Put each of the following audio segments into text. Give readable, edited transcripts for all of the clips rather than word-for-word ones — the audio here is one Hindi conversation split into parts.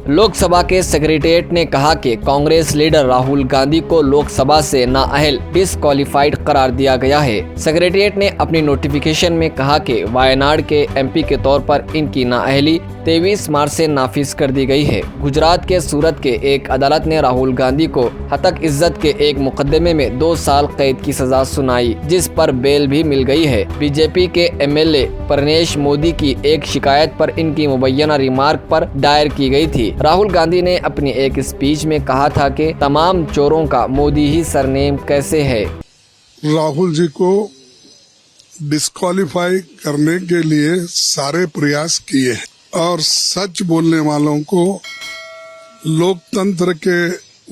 लोकसभा के सेक्रेटेरिएट ने कहा कि कांग्रेस लीडर राहुल गांधी को लोकसभा से नाअहल डिस्क्वालिफाइड करार दिया गया है। सेक्रेटेरिएट ने अपनी नोटिफिकेशन में कहा कि वायनाड के एमपी के तौर पर इनकी नाअहली 23 मार्च से नाफिज कर दी गई है। गुजरात के सूरत के एक अदालत ने राहुल गांधी को हतक इज्जत के एक मुकदमे में 2 साल कैद की सजा सुनाई, जिस पर बेल भी मिल गई है। बीजेपी के एमएलए प्रनेश मोदी की एक शिकायत पर इनकी मुबैना रिमार्क पर दायर की गई थी। राहुल गांधी ने अपनी एक स्पीच में कहा था कि तमाम चोरों का मोदी ही सरनेम कैसे है। राहुल जी को डिस्क्वालीफाई करने के लिए सारे प्रयास किए और सच बोलने वालों को लोकतंत्र के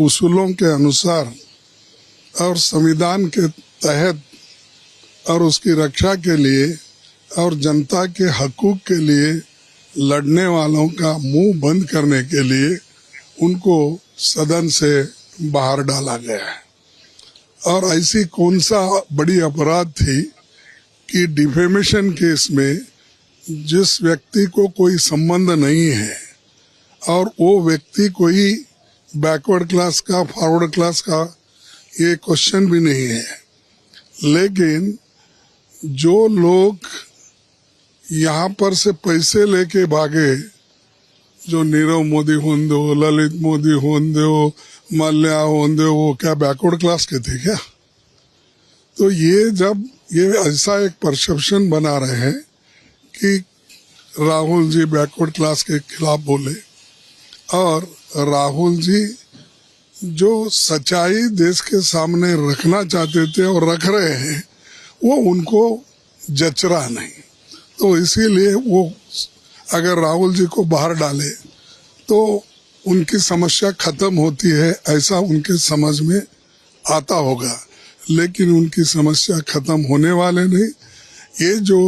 उसूलों के अनुसार और संविधान के तहत और उसकी रक्षा के लिए और जनता के हकूक के लिए लड़ने वालों का मुंह बंद करने के लिए उनको सदन से बाहर डाला गया है। और ऐसी कौन सा बड़ी अपराध थी कि डिफेमेशन केस में जिस व्यक्ति को कोई संबंध नहीं है और वो व्यक्ति कोई बैकवर्ड क्लास का फॉरवर्ड क्लास का ये क्वेश्चन भी नहीं है, लेकिन जो लोग यहाँ पर से पैसे लेके भागे, जो नीरव मोदी होंदे हो, ललित मोदी होंदे हो, मल्ल्या होंदे हो, वो क्या बैकवर्ड क्लास के थे क्या? तो ये जब ये ऐसा एक परसेप्शन बना रहे हैं कि राहुल जी बैकवर्ड क्लास के खिलाफ बोले, और राहुल जी जो सच्चाई देश के सामने रखना चाहते थे और रख रहे हैं वो उनको जच रहा नहीं। तो इसीलिए वो अगर राहुल जी को बाहर डाले तो उनकी समस्या खत्म होती है, ऐसा उनके समझ में आता होगा, लेकिन उनकी समस्या खत्म होने वाले नहीं। ये जो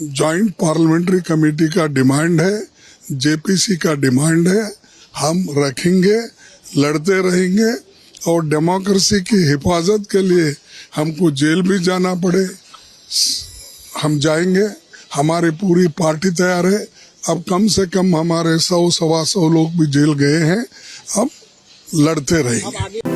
जॉइंट पार्लियामेंट्री कमेटी का डिमांड है, जेपीसी का डिमांड है, हम रखेंगे, लड़ते रहेंगे और डेमोक्रेसी की हिफाजत के लिए हमको जेल भी जाना पड़े हम जाएंगे। हमारी पूरी पार्टी तैयार है। अब कम से कम हमारे 100-125 लोग भी जेल गए हैं, अब लड़ते रहेंगे।